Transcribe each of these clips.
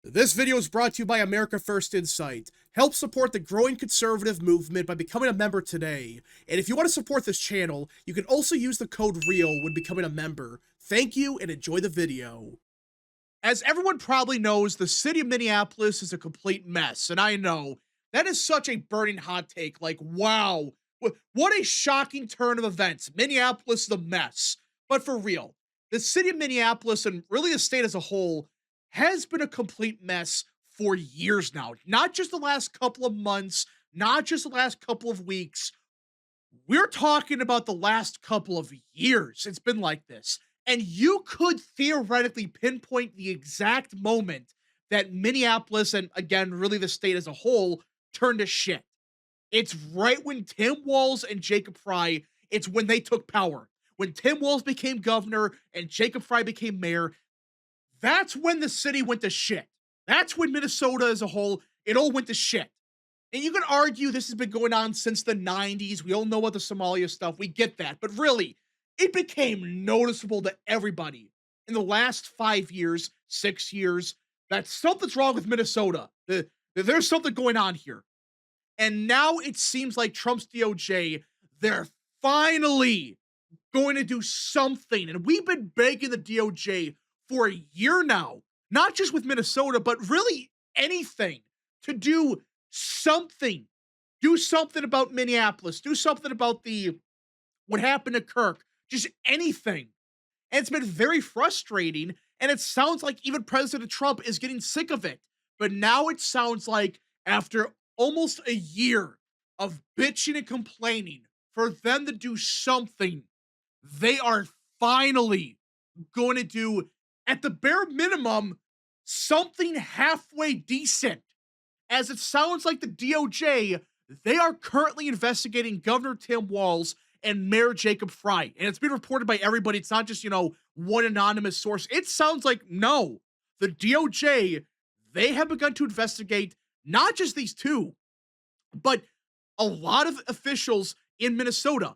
This video is brought to you by America First Insight. Help support the growing conservative movement by becoming a member today. And if you want to support this channel, you can also use the code REAL when becoming a member. Thank you and enjoy the video. As everyone probably knows, the city of Minneapolis is a complete mess. And I know, that is such a burning hot take. Like, wow, what a shocking turn of events. Minneapolis is a mess. But for real, the city of Minneapolis and really the state as a whole has been a complete mess for years now. Not just the last couple of months, not just the last couple of weeks. We're talking about the last couple of years. It's been like this. And you could theoretically pinpoint the exact moment that Minneapolis, and again, really the state as a whole, turned to shit. It's right when Tim Walz and Jacob Frey, it's when they took power. When Tim Walz became governor and Jacob Frey became mayor, that's when the city went to shit. That's when Minnesota as a whole, it all went to shit. And you can argue this has been going on since the 90s. We all know about the Somalia stuff. We get that. But really, it became noticeable to everybody in the last 5 years, 6 years, that something's wrong with Minnesota. There's something going on here. And now it seems like Trump's DOJ, they're finally going to do something. And we've been begging the DOJ for a year now, not just with Minnesota, but really anything to do something. Do something about Minneapolis. Do something about what happened to Kirk. Just anything. And it's been very frustrating. And it sounds like even President Trump is getting sick of it. But now it sounds like after almost a year of bitching and complaining, for them to do something, they are finally going to do, at the bare minimum, something halfway decent. As it sounds like the DOJ, they are currently investigating Governor Tim Walz and Mayor Jacob Frey. And it's been reported by everybody. It's not just, one anonymous source. It sounds like, no, the DOJ, they have begun to investigate not just these two, but a lot of officials in Minnesota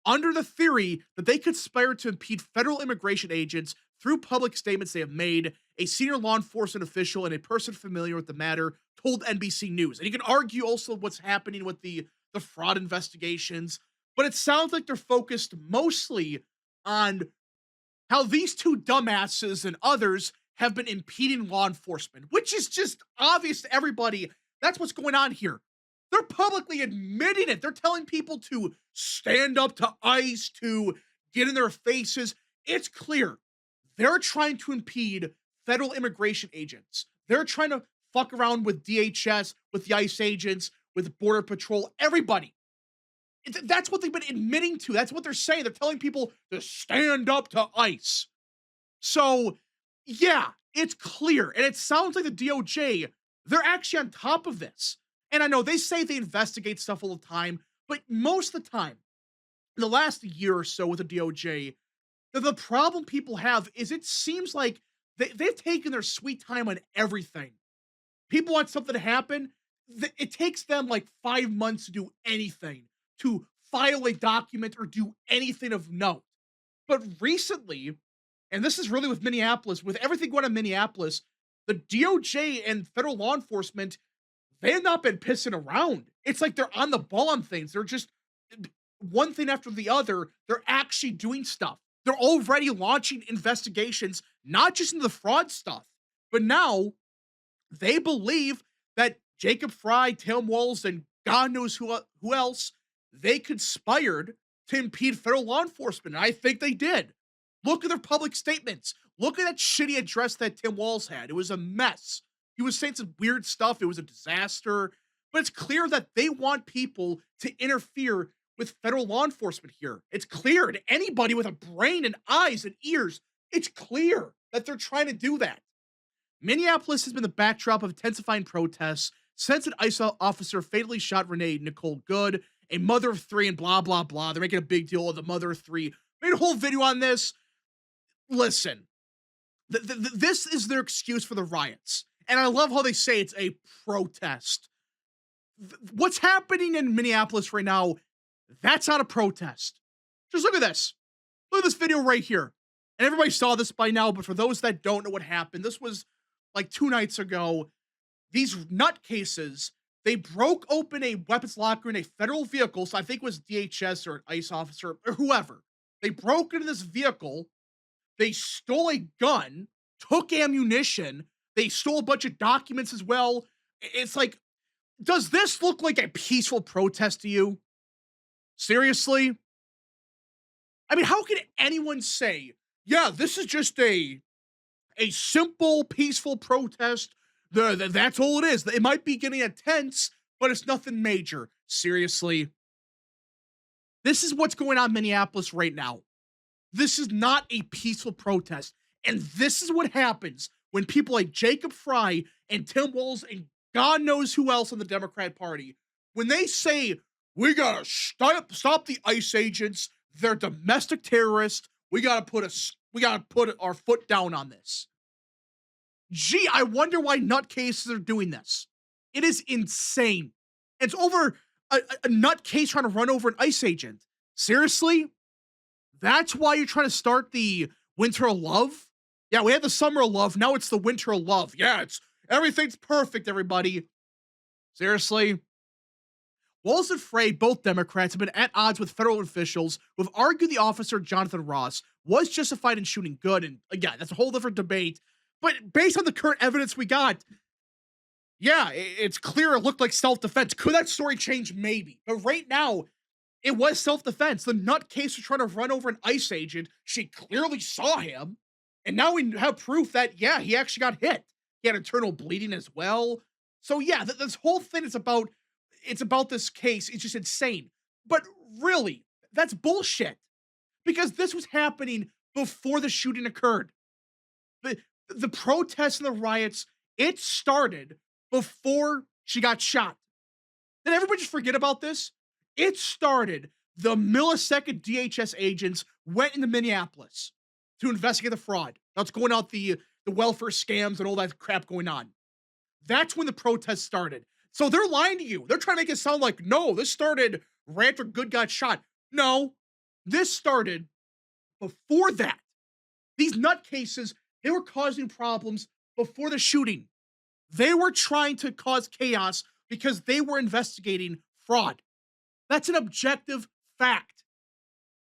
under the theory that they conspired to impede federal immigration agents through public statements they have made. A senior law enforcement official and a person familiar with the matter told NBC News. And you can argue also what's happening with the fraud investigations, but it sounds like they're focused mostly on how these two dumbasses and others have been impeding law enforcement, which is just obvious to everybody. That's what's going on here. They're publicly admitting it. They're telling people to stand up to ICE, to get in their faces. It's clear. They're trying to impede federal immigration agents. They're trying to fuck around with DHS, with the ICE agents, with Border Patrol, everybody. That's what they've been admitting to. That's what they're saying. They're telling people to stand up to ICE. So, yeah, it's clear. And it sounds like the DOJ, they're actually on top of this. And I know they say they investigate stuff all the time, but most of the time, in the last year or so with the DOJ, the problem people have is it seems like they've taken their sweet time on everything. People want something to happen. It takes them like 5 months to do anything, to file a document or do anything of note. But recently, and this is really with Minneapolis, with everything going on in Minneapolis, the DOJ and federal law enforcement, they have not been pissing around. It's like they're on the ball on things. They're just one thing after the other. They're actually doing stuff. They're already launching investigations, not just into the fraud stuff, but now they believe that Jacob Frey, Tim Walz, and God knows who else, they conspired to impede federal law enforcement. And I think they did. Look at their public statements. Look at that shitty address that Tim Walz had. It was a mess. He was saying some weird stuff. It was a disaster. But it's clear that they want people to interfere with federal law enforcement here. It's clear to anybody with a brain and eyes and ears. It's clear that they're trying to do that. Minneapolis has been the backdrop of intensifying protests since an ICE officer fatally shot Renee Nicole Good, a mother of 3, and blah, blah, blah. They're making a big deal of the mother of 3. Made a whole video on this. Listen, this is their excuse for the riots. And I love how they say it's a protest. What's happening in Minneapolis right now, that's not a protest. Just look at this. Look at this video right here. And everybody saw this by now, but for those that don't know what happened, this was like 2 nights ago, these nutcases, they broke open a weapons locker in a federal vehicle. So I think it was DHS or an ICE officer or whoever. They broke into this vehicle. They stole a gun, took ammunition. They stole a bunch of documents as well. It's like, does this look like a peaceful protest to you? Seriously? I mean, how can anyone say, yeah, this is just a simple, peaceful protest? That's all it is. It might be getting intense, but it's nothing major. Seriously? This is what's going on in Minneapolis right now. This is not a peaceful protest. And this is what happens when people like Jacob Fry and Tim Walz and God knows who else in the Democrat Party, when they say, we gotta stop the ICE agents, they're domestic terrorists, we gotta put our foot down on this. Gee, I wonder why nutcases are doing this. It is insane. It's over a nutcase trying to run over an ICE agent. Seriously? That's why you're trying to start the winter of love? Yeah, we had the summer of love. Now it's the winter of love. Yeah, everything's perfect, everybody. Seriously? Walz and Frey, both Democrats, have been at odds with federal officials who have argued the officer, Jonathan Ross, was justified in shooting good. And again, that's a whole different debate. But based on the current evidence we got, yeah, it's clear it looked like self-defense. Could that story change? Maybe. But right now, it was self-defense. The nutcase was trying to run over an ICE agent. She clearly saw him. And now we have proof that, yeah, he actually got hit. He had internal bleeding as well. So yeah, this whole thing is about this case. It's just insane. But really, that's bullshit. Because this was happening before the shooting occurred. The protests and the riots, it started before she got shot. Did everybody just forget about this? It started the millisecond DHS agents went into Minneapolis to investigate the fraud. That's going out the welfare scams and all that crap going on. That's when the protests started. So they're lying to you. They're trying to make it sound like, no, this started right after Good got shot. No, this started before that. These nutcases, they were causing problems before the shooting. They were trying to cause chaos because they were investigating fraud. That's an objective fact.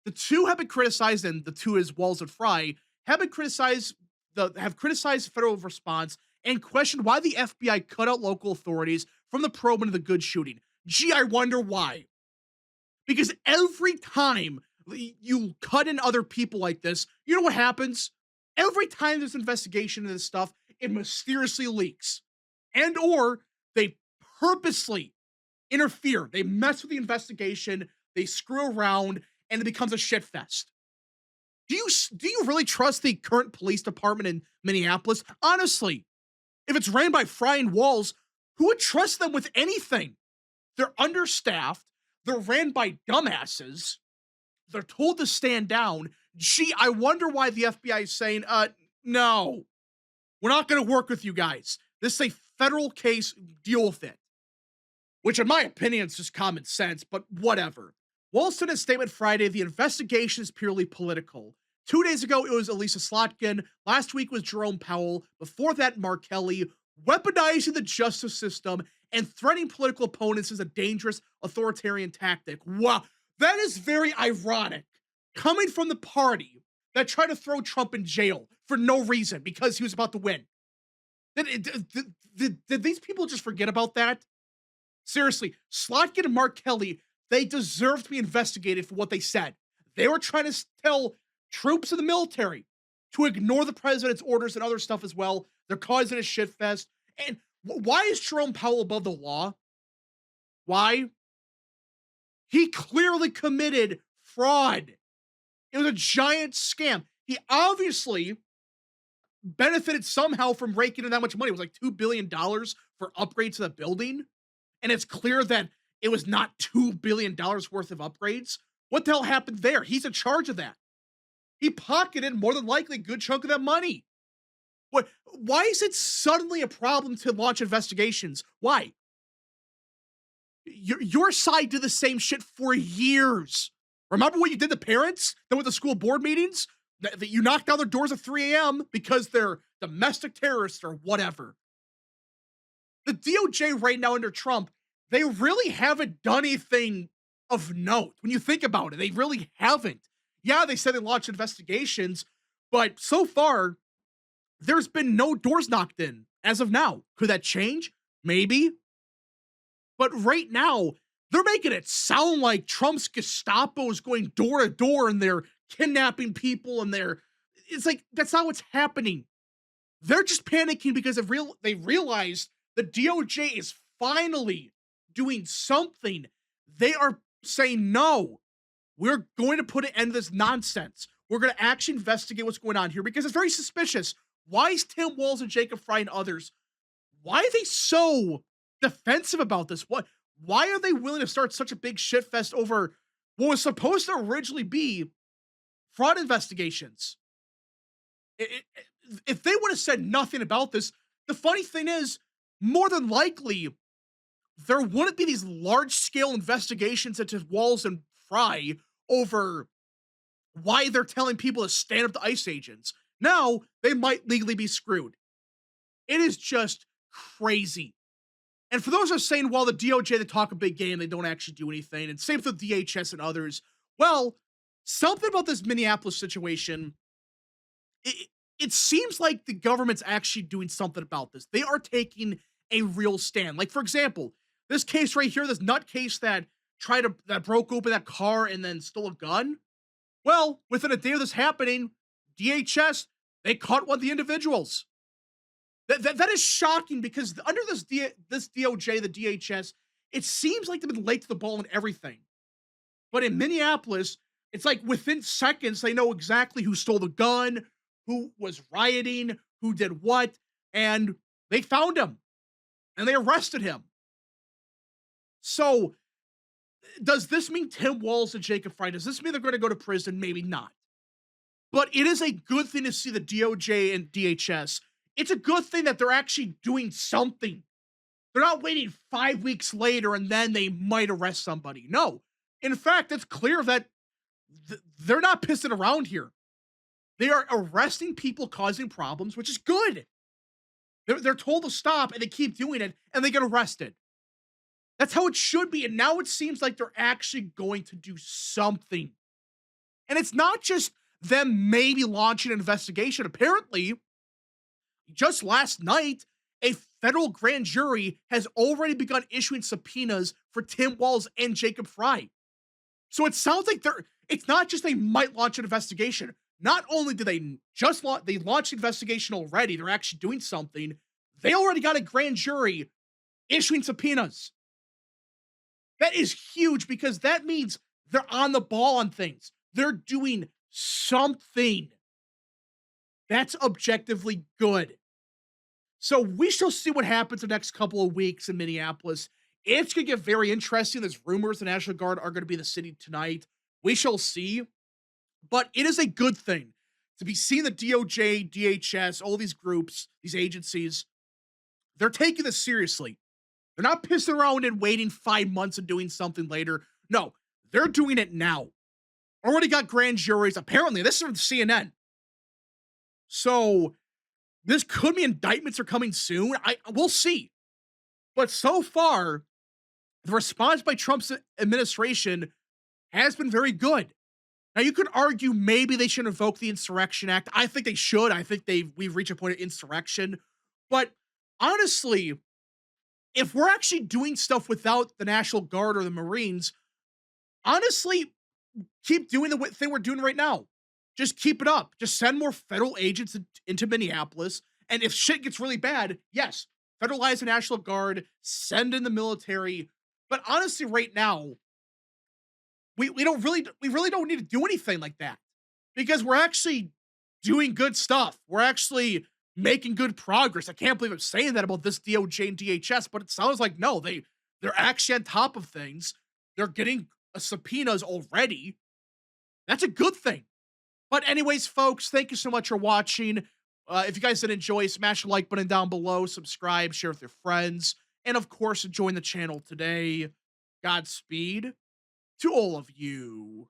The two have been criticized, and the two is Walz and Fry, have criticized the federal response and questioned why the FBI cut out local authorities from the probe into the Good shooting. Gee, I wonder why. Because every time you cut in other people like this, you know what happens? Every time there's investigation into this stuff, it mysteriously leaks. And or they purposely interfere. They mess with the investigation, they screw around, and it becomes a shit fest. Do you really trust the current police department in Minneapolis? Honestly, if it's ran by Fry and Walz, who would trust them with anything? They're understaffed. They're ran by dumbasses. They're told to stand down. Gee, I wonder why the FBI is saying, no, we're not going to work with you guys. This is a federal case. Deal with it. Which, in my opinion, is just common sense, but whatever. Walz said in a statement Friday, the investigation is purely political. 2 days ago, it was Elisa Slotkin. Last week was Jerome Powell. Before that, Mark Kelly. Weaponizing the justice system and threatening political opponents is a dangerous authoritarian tactic. Wow, that is very ironic. Coming from the party that tried to throw Trump in jail for no reason because he was about to win. Did these people just forget about that? Seriously, Slotkin and Mark Kelly, they deserve to be investigated for what they said. They were trying to tell troops of the military to ignore the president's orders and other stuff as well. They're causing a shitfest. And why is Jerome Powell above the law? Why? He clearly committed fraud. It was a giant scam. He obviously benefited somehow from raking in that much money. It was like $2 billion for upgrades to the building. And it's clear that it was not $2 billion worth of upgrades. What the hell happened there? He's in charge of that. He pocketed more than likely a good chunk of that money. Why is it suddenly a problem to launch investigations? Why? Your side did the same shit for years. Remember what you did to parents? Then with the school board meetings? That you knock down their doors at 3 a.m. because they're domestic terrorists or whatever. The DOJ right now under Trump, they really haven't done anything of note. When you think about it, they really haven't. Yeah, they said they launched investigations, but so far, there's been no doors knocked in as of now. Could that change? Maybe. But right now, they're making it sound like Trump's Gestapo is going door to door and they're kidnapping people and it's like that's not what's happening. They're just panicking because they realized the DOJ is finally doing something. They are saying, no, we're going to put an end to this nonsense. We're going to actually investigate what's going on here because it's very suspicious. Why is Tim Walz and Jacob Fry and others, why are they so defensive about this? Why are they willing to start such a big shitfest over what was supposed to originally be fraud investigations? If they would have said nothing about this, the funny thing is, more than likely, there wouldn't be these large-scale investigations into Walz and Fry over why they're telling people to stand up to ICE agents. Now, they might legally be screwed. It is just crazy. And for those who are saying, well, the DOJ, they talk a big game, they don't actually do anything, and same with DHS and others, well, something about this Minneapolis situation, it seems like the government's actually doing something about this. They are taking a real stand. Like, for example, this case right here, this nutcase that broke open that car and then stole a gun. Well, within a day of this happening, DHS, they caught one of the individuals. That is shocking because under this DOJ, the DHS, it seems like they've been late to the ball and everything. But in Minneapolis, it's like within seconds, they know exactly who stole the gun, who was rioting, who did what, and they found him and they arrested him. So, does this mean Tim Walz and Jacob Fry? Does this mean they're going to go to prison? Maybe not. But it is a good thing to see the DOJ and DHS. It's a good thing that they're actually doing something. They're not waiting 5 weeks later and then they might arrest somebody. No. In fact, it's clear that they're not pissing around here. They are arresting people causing problems, which is good. They're told to stop and they keep doing it and they get arrested. That's how it should be. And now it seems like they're actually going to do something. And it's not just them maybe launching an investigation. Apparently, just last night, a federal grand jury has already begun issuing subpoenas for Tim Walz and Jacob Fry. So it sounds like it's not just they might launch an investigation. Not only did they they launched an investigation already, they're actually doing something. They already got a grand jury issuing subpoenas. That is huge because that means they're on the ball on things. They're doing something. That's objectively good. So we shall see what happens the next couple of weeks in Minneapolis. It's going to get very interesting. There's rumors the National Guard are going to be in the city tonight. We shall see. But it is a good thing to be seeing the DOJ, DHS, all these groups, these agencies. They're taking this seriously. They're not pissing around and waiting 5 months and doing something later. No, they're doing it now. Already got grand juries. Apparently, this is from CNN. So this could be indictments are coming soon. We'll see. But so far, the response by Trump's administration has been very good. Now, you could argue maybe they should invoke the Insurrection Act. I think they should. I think we've reached a point of insurrection. But honestly, if we're actually doing stuff without the National Guard or the Marines, honestly, keep doing the thing we're doing right now. Just keep it up. Just send more federal agents into Minneapolis. And if shit gets really bad, yes, federalize the National Guard, send in the military. But honestly, right now, we really don't need to do anything like that because we're actually doing good stuff. We're actually making good progress. I can't believe I'm saying that about this DOJ and DHS, but it sounds like no, they're actually on top of things. They're getting subpoenas already. That's a good thing. But anyways, folks, thank you so much for watching. If you guys did enjoy, smash the like button down below, subscribe, share with your friends, and of course, join the channel today. Godspeed to all of you.